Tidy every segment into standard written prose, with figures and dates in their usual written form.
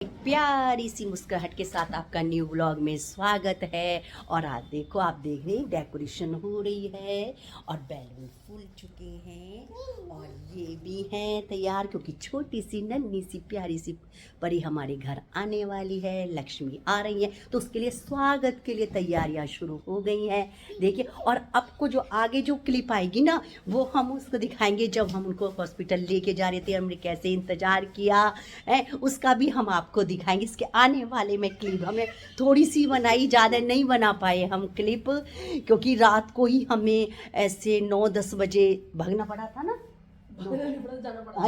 एक प्यारी सी मुस्कुराहट के साथ आपका न्यू व्लॉग में स्वागत है। और आज देखो, आप देख रहे हैं डेकोरेशन हो रही है और बैलून फूल चुके हैं और ये भी हैं तैयार, क्योंकि छोटी सी नन्ही सी प्यारी सी परी हमारे घर आने वाली है। लक्ष्मी आ रही है तो उसके लिए स्वागत के लिए तैयारियां शुरू हो गई हैं। देखिए, और आपको जो आगे जो क्लिप आएगी ना, वो हम उसको दिखाएंगे जब हम उनको हॉस्पिटल लेके जा रहे थे, हमने कैसे इंतज़ार किया है उसका भी हम आपको दिखाएंगे। इसके आने वाले में क्लिप हमें थोड़ी सी बनाई, ज़्यादा नहीं बना पाए हम क्लिप, क्योंकि रात को ही हमें ऐसे 9-10 बजे भागना पड़ा था ना,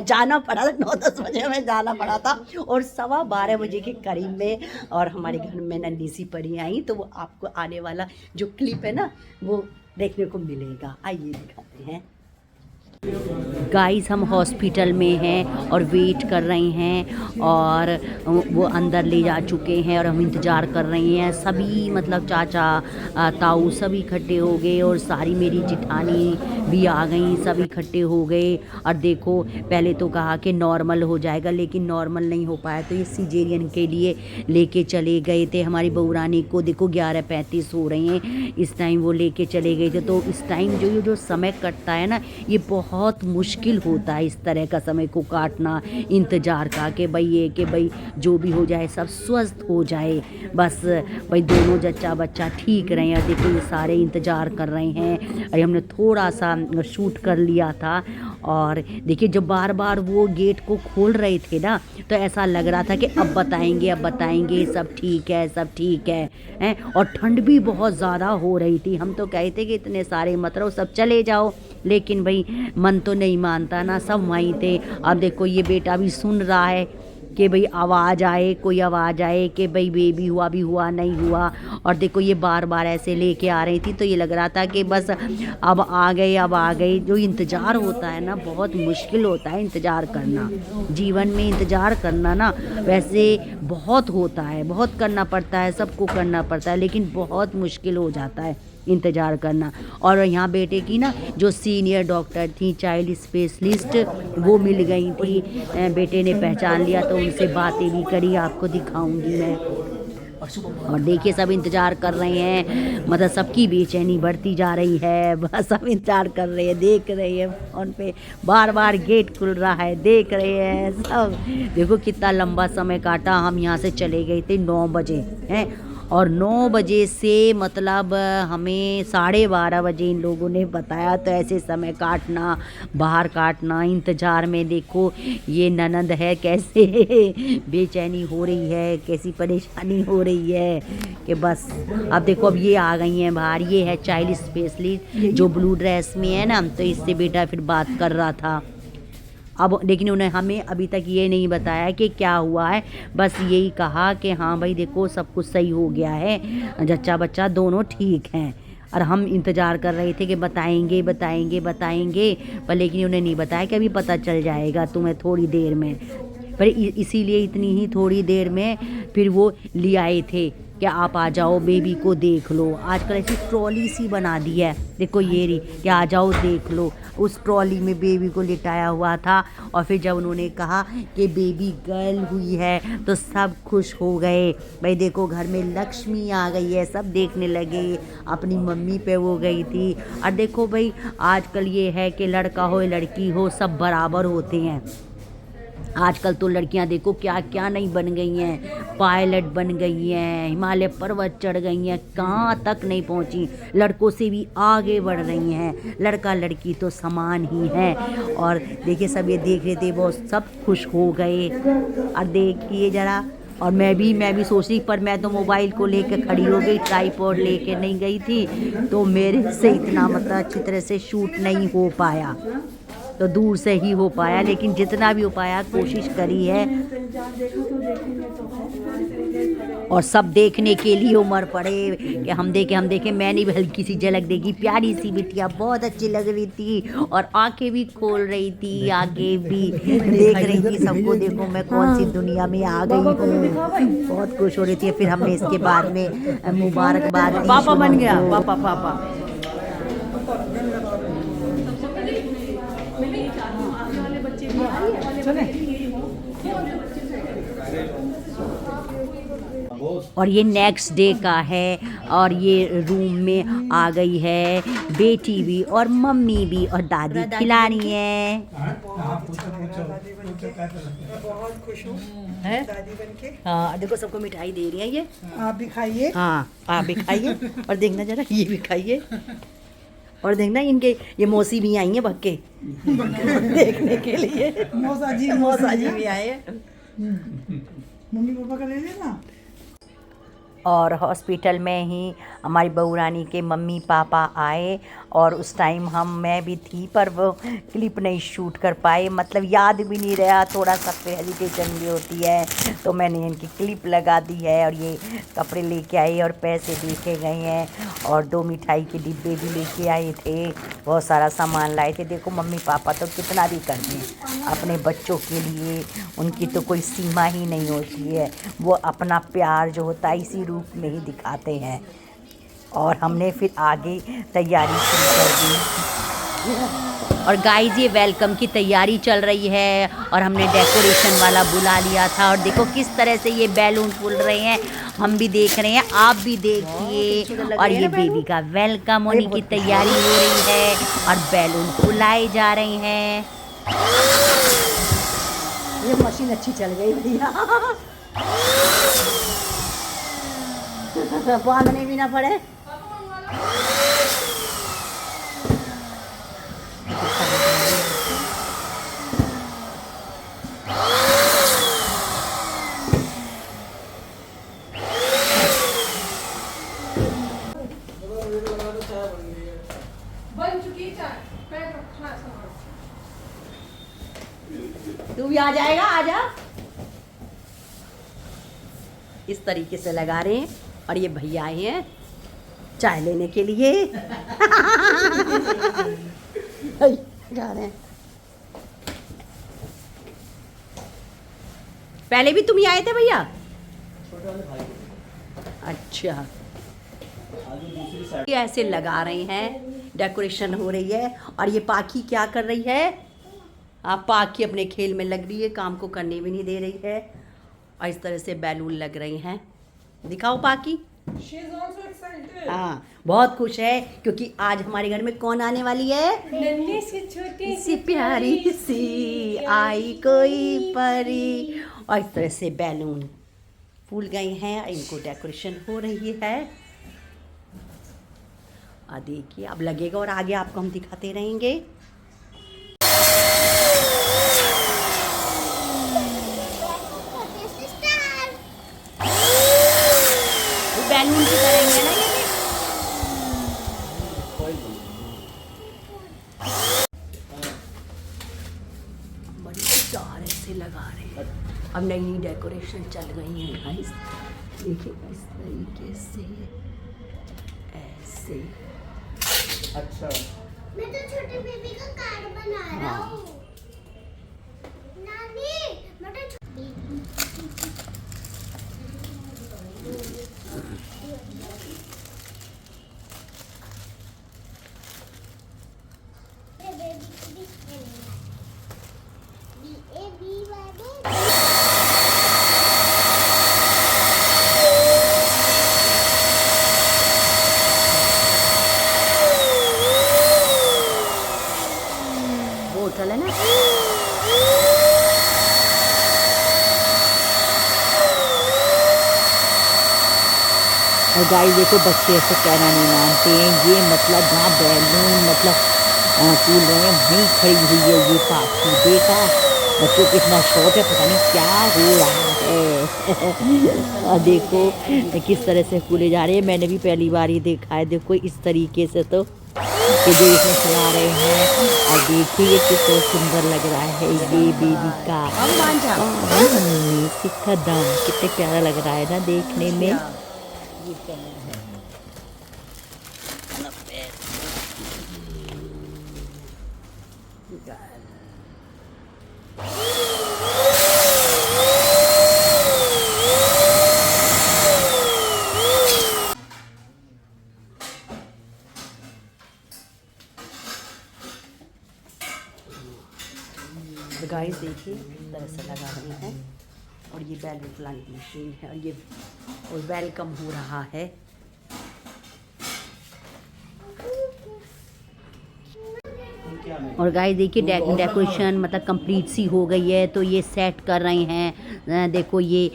जाना पड़ा था 9-10 बजे हमें जाना पड़ा था और 12:15 बजे के करीब में और हमारे घर में नन्ही सी परी आई। तो वो आपको आने वाला जो क्लिप है ना, वो देखने को मिलेगा। आइए दिखाते हैं। गाइस, हम हॉस्पिटल में हैं और वेट कर रहे हैं और वो अंदर ले जा चुके हैं और हम इंतज़ार कर रहे हैं। सभी मतलब चाचा ताऊ सभी इकट्ठे हो गए और सारी मेरी जिठानी भी आ गई, सब इकट्ठे हो गए। और देखो, पहले तो कहा कि नॉर्मल हो जाएगा, लेकिन नॉर्मल नहीं हो पाया, तो ये सीजेरियन के लिए लेके चले गए थे। हमारी बहू रानी को देखो 11:35 हो रहे हैं, इस टाइम वो लेके चले गए थे। तो इस टाइम जो समय कटता है ना, ये बहुत मुश्किल होता है, इस तरह का समय को काटना, इंतज़ार का कि भाई जो भी हो जाए सब स्वस्थ हो जाए, बस भाई दोनों जच्चा बच्चा ठीक रहे। और देखो, ये सारे इंतज़ार कर रहे हैं। और हमने थोड़ा सा शूट कर लिया था। और देखिए, जब बार बार वो गेट को खोल रहे थे ना, तो ऐसा लग रहा था कि अब बताएंगे सब ठीक है, सब ठीक है, हैं। और ठंड भी बहुत ज़्यादा हो रही थी। हम तो कहते कि इतने सारे मत रहो, सब चले जाओ, लेकिन भाई मन तो नहीं मानता ना, सब वहीं थे। अब देखो, ये बेटा भी सुन रहा है कि भाई कोई आवाज़ आए कि भाई बेबी हुआ भी हुआ नहीं हुआ। और देखो, ये बार बार ऐसे लेके आ रही थी, तो ये लग रहा था कि बस अब आ गए। जो इंतज़ार होता है ना, बहुत मुश्किल होता है इंतज़ार करना। जीवन में इंतज़ार करना ना वैसे बहुत होता है, बहुत करना पड़ता है, सबको करना पड़ता है, लेकिन बहुत मुश्किल हो जाता है इंतज़ार करना। और यहाँ बेटे की ना जो सीनियर डॉक्टर थी, चाइल्ड स्पेशलिस्ट, वो मिल गई थी। बेटे ने पहचान लिया तो उनसे बातें भी करी, आपको दिखाऊंगी मैं। और देखिए, सब इंतज़ार कर रहे हैं, मतलब सबकी बेचैनी बढ़ती जा रही है। बस सब इंतज़ार कर रहे हैं, देख रहे हैं फ़ोन पे, बार बार गेट खुल रहा है, देख रहे हैं सब। देखो कितना लंबा समय काटा। हम यहाँ से चले गए थे 9 बजे, हैं, और 9 बजे से मतलब हमें 12:30 बजे इन लोगों ने बताया। तो ऐसे समय काटना, बाहर काटना, इंतज़ार में देखो ये ननद है कैसे बेचैनी हो रही है, कैसी परेशानी हो रही है कि बस। अब देखो, अब ये आ गई हैं बाहर। ये है चाइल्ड स्पेशलिस्ट जो ब्लू ड्रेस में है ना, तो इससे बेटा फिर बात कर रहा था। अब लेकिन उन्हें हमें अभी तक ये नहीं बताया कि क्या हुआ है, बस यही कहा कि हाँ भाई देखो सब कुछ सही हो गया है, जच्चा बच्चा दोनों ठीक हैं। और हम इंतज़ार कर रहे थे कि बताएंगे, पर लेकिन उन्हें नहीं बताया कि अभी पता चल जाएगा तुम्हें थोड़ी देर में। पर इसीलिए इतनी ही थोड़ी देर में फिर वो ले आए थे कि आप आ जाओ, बेबी को देख लो। आजकल ऐसी ट्रॉली सी बना दी है, देखो ये रही, कि आ जाओ देख लो। उस ट्रॉली में बेबी को लिटाया हुआ था। और फिर जब उन्होंने कहा कि बेबी गर्ल हुई है, तो सब खुश हो गए। भाई देखो, घर में लक्ष्मी आ गई है, सब देखने लगे। अपनी मम्मी पे वो गई थी। और देखो भाई, आजकल ये है कि लड़का हो या लड़की हो, सब बराबर होते हैं। आजकल तो लड़कियां देखो क्या क्या नहीं बन गई हैं, पायलट बन गई हैं, हिमालय पर्वत चढ़ गई हैं, कहाँ तक नहीं पहुंची, लड़कों से भी आगे बढ़ रही हैं। लड़का लड़की तो समान ही है। और देखिए, सब ये देख रहे थे, वो सब खुश हो गए। और देखिए ज़रा, और मैं भी सोच रही, पर मैं तो मोबाइल को लेकर खड़ी हो गई, ट्राइपॉड लेके नहीं गई थी, तो मेरे से इतना मतलब अच्छी तरह से शूट नहीं हो पाया, तो दूर से ही हो पाया। लेकिन जितना भी हो पाया कोशिश करी है। और सब देखने के लिए उमड़ पड़े कि हम देखें। मैंने भी हल्की सी झलक देखी, प्यारी सी बिटिया बहुत अच्छी लग रही थी और आंखें भी खोल रही थी, आगे भी देख रही थी सबको। देखो मैं कौन सी दुनिया में आ गई हूँ, बहुत खुश हो रही थी। फिर हमने इसके बाद में मुबारकबाद दी। पापा बन गया, पापा। चले और ये नेक्स्ट डे का है और ये रूम में आ गई है बेटी भी और मम्मी भी और दादी खिला रही है। बहुत खुश हूँ दादी बनके। हाँ देखो सबको मिठाई दे रही है ये। आप भी खाइए। हाँ आप भी खाइए और देखना जरा ये भी खाइए और देखना इनके ये मौसी भी आई है भक्के देखने के लिए। मौसा जी भी आए हैं। मम्मी पापा का ले लेना। और हॉस्पिटल में ही हमारी बहू रानी के मम्मी पापा आए और उस टाइम मैं भी थी पर वो क्लिप नहीं शूट कर पाए, मतलब याद भी नहीं रहा, थोड़ा सा हेजिटेशन भी होती है, तो मैंने इनकी क्लिप लगा दी है। और ये कपड़े लेके आए और पैसे दे के गए हैं और 2 मिठाई के डिब्बे भी लेके आए थे, बहुत सारा सामान लाए थे। देखो मम्मी पापा तो कितना भी कर दें अपने बच्चों के लिए, उनकी तो कोई सीमा ही नहीं होती है, वो अपना प्यार जो होता है इसी रूप में ही दिखाते हैं। और हमने फिर आगे तैयारी शुरू कर दी और गाइस ये वेलकम की तैयारी चल रही है और हमने डेकोरेशन वाला बुला लिया था और देखो किस तरह से ये बैलून फूल रहे हैं, हम भी देख रहे हैं, आप भी देखिए। और ये बेबी का वेलकम होने की तैयारी हो रही है और बैलून फुलाए जा रहे हैं। ये मशीन अच्छी चल गई भैया बांधने भी ना पड़े। बन चुकी चाय। तू भी आ जाएगा, आजा। इस तरीके से लगा रहे हैं और ये भैया आए हैं चाय लेने के लिए जा रहे हैं। पहले भी तुम ही आए थे भैया? अच्छा, ये ऐसे लगा रहे हैं, डेकोरेशन हो रही है। और ये पाखी क्या कर रही है? आप पाखी अपने खेल में लग रही है, काम को करने भी नहीं दे रही है। और इस तरह से बैलून लग रही हैं, दिखाओ पाखी। हाँ बहुत खुश है क्योंकि आज हमारे घर में कौन आने वाली है? नन्ही सी छोटी सी प्यारी सी आई कोई परी। और इस तरह से बैलून फूल गए हैं, इनको डेकोरेशन हो रही है। देखिए अब लगेगा और आगे आपको हम दिखाते रहेंगे। बैलून की करेंगे ना ये। बड़ी स्टार ऐसे लगा रहे हैं। अब नई नई डेकोरेशन चल गई है गाइस, देखिए इस तरीके से ऐसे। अच्छा, मैं तो छोटे बेबी का कार्ड बना रहा हूँ। नानी, मैं तो बोतल है ना। और गाइस देखो बच्चे ऐसे कहना नहीं मानते हैं, ये मतलब जहाँ बैलून मतलब फूल रहे हैं वहीं खड़ी हुई है ये पाखी। देखा बच्चों को इतना शौक है, पता नहीं क्या हो रहा है और देखो किस तरह से फूले जा रहे हैं, मैंने भी पहली बार ही देखा है। देखो इस तरीके से तो ये जो इसमें चला रहे हैं और देखिए कितना सुंदर लग रहा है ये बेबी का सिक्का दम, कितने प्यारा लग रहा है ना देखने में। ये पैर है गाइस देखिए इस तरह से लगा रहे हैं। और ये बैलून फुलाने की मशीन है, और ये और वेलकम हो रहा है। क्या नहीं और गाइस देखिए डेकोरेशन मतलब कंप्लीट सी हो गई है, तो ये सेट कर रहे हैं। देखो ये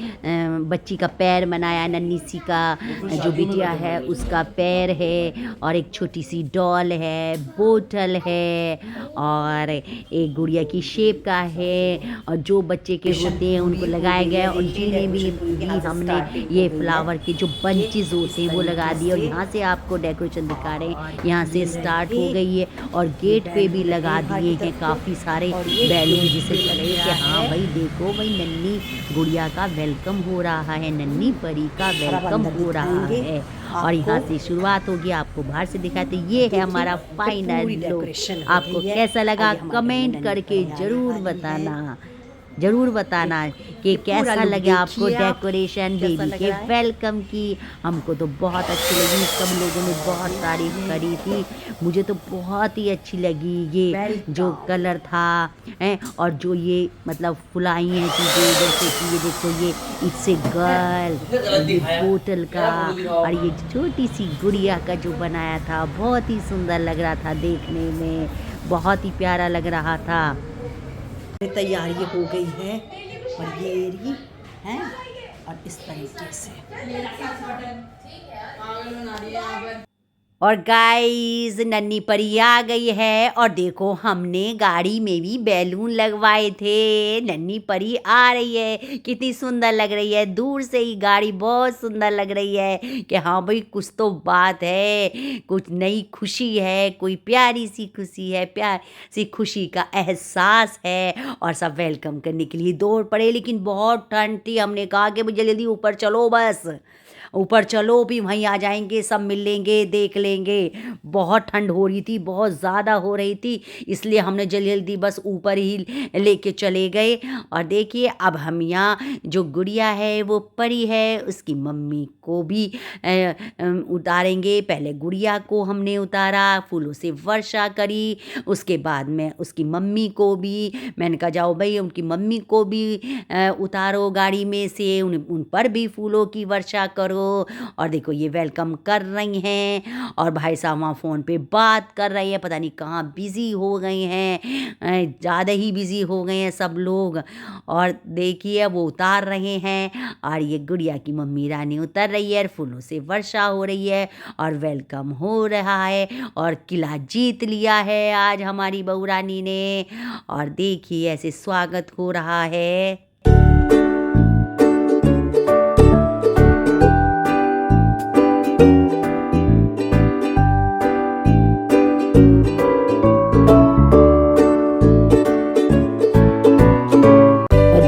बच्ची का पैर बनाया, नन्ही सी का जो बिटिया है उसका पैर है, और एक छोटी सी डॉल है, बोतल है, और एक गुड़िया की शेप का है, और जो बच्चे के होते हैं उनको लगाए गए, और जिन्हें भी हमने ये फ्लावर के जो बंचेस होते हैं वो लगा दिए। और यहाँ से आपको डेकोरेशन दिखा रहे हैं, यहाँ से स्टार्ट हो गई है, और गेट पे भी लगा दिए हैं काफ़ी सारे बैलून, जिसे लगे कि हाँ भाई देखो भाई नन्ही गुड़िया का वेलकम हो रहा है, नन्ही परी का वेलकम हो रहा है। और यहाँ से शुरुआत होगी, आपको बाहर से दिखाते। ये है हमारा फाइनल लुक। आपको कैसा लगा कमेंट करके ज़रूर बताना कि कैसा लगे आपको डेकोरेशन बेबी के वेलकम की। हमको तो बहुत अच्छी लगी, सब लोगों ने बहुत तारीफ करी थी, मुझे तो बहुत ही अच्छी लगी ये जो कलर था और जो ये मतलब फुलाई हैं चीज़ें, जैसे कि ये देखो ये इट्स ए गर्ल, ये बोतल का, और ये छोटी सी गुड़िया का जो बनाया था बहुत ही सुंदर लग रहा था, देखने में बहुत ही प्यारा लग रहा था। तैयारी हो गई है, और ये रही है, और इस तरीके से। और गाइस नन्ही परी आ गई है, और देखो हमने गाड़ी में भी बैलून लगवाए थे। नन्ही परी आ रही है, कितनी सुंदर लग रही है, दूर से ही गाड़ी बहुत सुंदर लग रही है कि हाँ भाई कुछ तो बात है, कुछ नई खुशी है, कोई प्यारी सी खुशी है, प्यार सी खुशी का एहसास है। और सब वेलकम करने के लिए दौड़ पड़े, लेकिन बहुत ठंड थी, हमने कहा कि जल्दी जल्दी ऊपर चलो, बस ऊपर चलो, भी वहीं आ जाएंगे, सब मिल लेंगे, देख लेंगे। बहुत ठंड हो रही थी, बहुत ज़्यादा हो रही थी, इसलिए हमने जल्दी जल्दी बस ऊपर ही लेके चले गए। और देखिए अब हम यहाँ जो गुड़िया है वो परी है, उसकी मम्मी को भी उतारेंगे। पहले गुड़िया को हमने उतारा, फूलों से वर्षा करी, उसके बाद में उसकी मम्मी को भी मैंने कहा जाओ भाई उनकी मम्मी को भी उतारो गाड़ी में से, उन पर भी फूलों की वर्षा करो। और देखो ये वेलकम कर रही हैं, और भाई साहब वहाँ फ़ोन पे बात कर रही हैं, पता नहीं कहाँ बिज़ी हो गए हैं, ज़्यादा ही बिज़ी हो गए हैं सब लोग। और देखिए वो उतार रहे हैं, और ये गुड़िया की मम्मी रानी उतर रही है, फूलों से वर्षा हो रही है, और वेलकम हो रहा है, और किला जीत लिया है आज हमारी बहू रानी ने। और देखिए ऐसे स्वागत हो रहा है।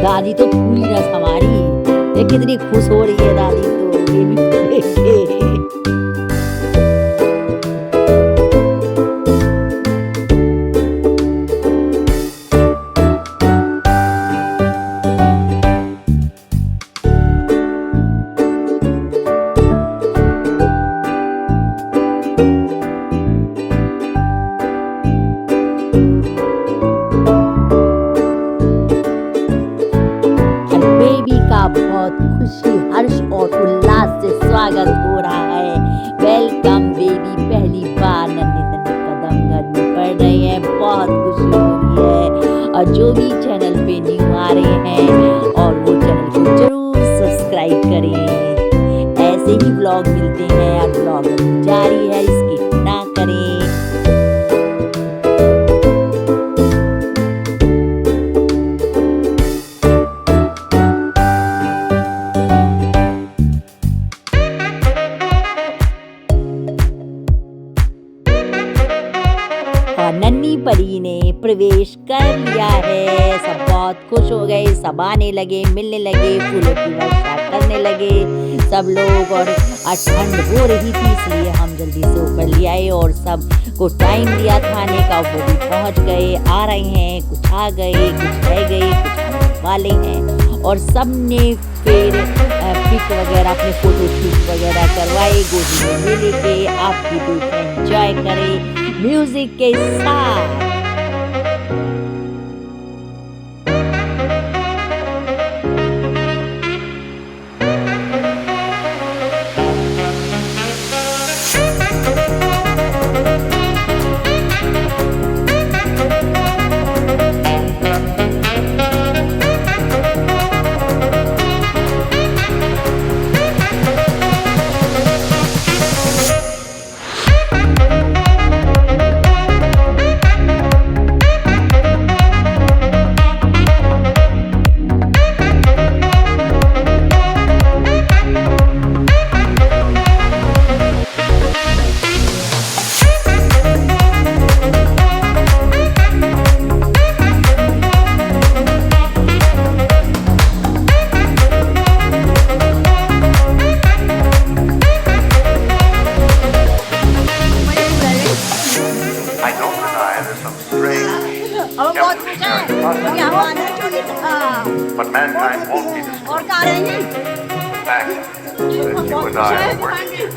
दादी तो पूरी रस हमारी, देख कितनी खुश हो रही है दादी तो ये भी बहुत खुशी हर्ष और उल्लास से स्वागत हो रहा है। वेलकम बेबी, पहली बार नन्हे नन्हे कदम घर में पड़ रहे हैं, बहुत खुशी हो रही है। और जो भी चैनल पे न्यू आ रहे हैं और वो चैनल को जरूर सब्सक्राइब करें। ऐसे ही ब्लॉग मिलते हैं, और ब्लॉग जारी है, स्किप ना करें। नन्ही परी ने प्रवेश कर लिया है, सब बहुत खुश हो गए, सब आने लगे, मिलने लगे, फूलों की वर्षा करने लगे सब लोग। और ठंड हो रही थी इसलिए हम जल्दी से ऊपर ले आए, और सब को टाइम दिया खाने का, वो भी पहुंच गए, आ रहे हैं, कुछ आ गए, कुछ रह गए, कुछ आने वाले हैं। और सब ने फिर पिक वगैरह अपने फोटो शूट वगैरह करवाए, गोदी में ले लेके। आप भी देखें, एंजॉय करें म्यूजिक के साथ। and I are working.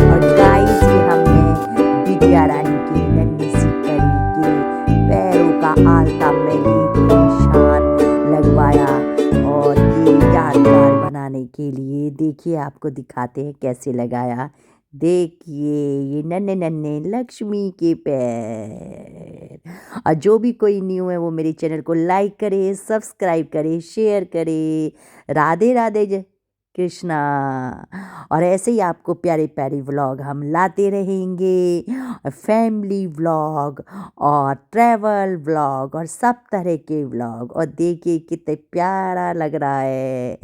और गाइस ये हमने बिटिया रानी की नन्ही सी परी के पैरों का आलता मैली के निशान लगवाया और ये यादगार बनाने के लिए देखिए आपको दिखाते हैं कैसे लगाया। देखिए ये नन्हे नन्हे लक्ष्मी के पैर। और जो भी कोई न्यू है वो मेरे चैनल को लाइक करे, सब्सक्राइब करे, शेयर करे। राधे राधे जय कृष्णा। और ऐसे ही आपको प्यारे प्यारे व्लॉग हम लाते रहेंगे, फैमिली व्लॉग और ट्रैवल व्लॉग और सब तरह के व्लॉग। और देखिए कितने प्यारा लग रहा है,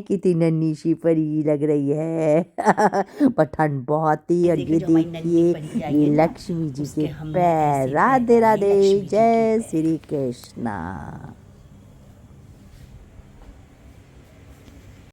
कितनी नन्ही सी परी लग रही है पर ठंड बहुत थी। और ये देखिए ये लक्ष्मी जी के पैर। राधे राधे जय श्री कृष्णा।